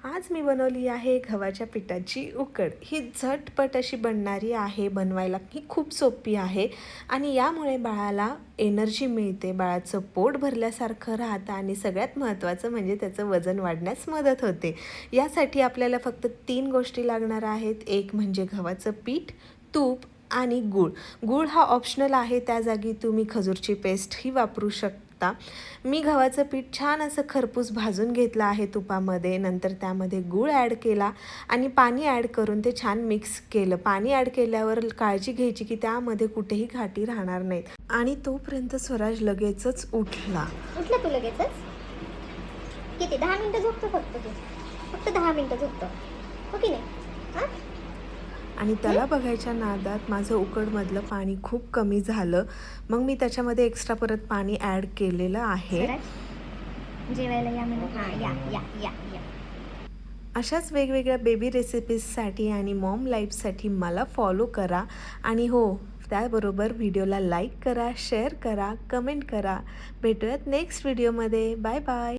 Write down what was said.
आज मी बनवली आहे गव्हाच्या पिठाची उकड। ही झटपट अशी बनणारी आहे, बनवायला ही खूप सोपी आहे आणि यामुळे बाळाला एनर्जी मिळते, बाळाचं पोट भरल्यासारखं राहतं आणि सगळ्यात महत्त्वाचं म्हणजे त्याचं वजन वाढण्यास मदत होते। यासाठी आपल्याला फक्त 3 गोष्टी लागणार आहेत। एक म्हणजे गव्हाचं पीठ, तूप आणि गूळ। गूळ हा ऑप्शनल आहे, त्या जागी तुम्ही खजूरची पेस्टही वापरू शकता। मी गव्हाचं पीठ छान असं खरपूस भाजून घेतलं आहे तुपामध्ये, नंतर त्यामध्ये गूळ ॲड केला आणि पाणी ॲड करून ते छान मिक्स केलं। पाणी ॲड केल्यावर काळजी घ्यायची की त्यामध्ये कुठेही गाठी राहणार नाहीत आणि तोपर्यंत स्वराज लगेचच उठला तू लगेचच? किती 10 मिनिटं झोपतो फक्त 10 मिनिटं झोपतो, हो की नाही? हां, आणि त्याला बघायच्या नादात माझं उकडमधलं पाणी खूप कमी झालं। मग मी त्याच्यामध्ये एक्स्ट्रा परत पाणी ॲड केलेलं आहे। जेवायला या म्हणा। हां, या या या या अशाच वेगवेगळ्या बेबी रेसिपीजसाठी आणि मॉम लाईफसाठी मला फॉलो करा आणि हो, त्याबरोबर व्हिडिओला लाईक करा, शेअर करा, कमेंट करा। भेटूयात नेक्स्ट व्हिडिओमध्ये। Bye bye.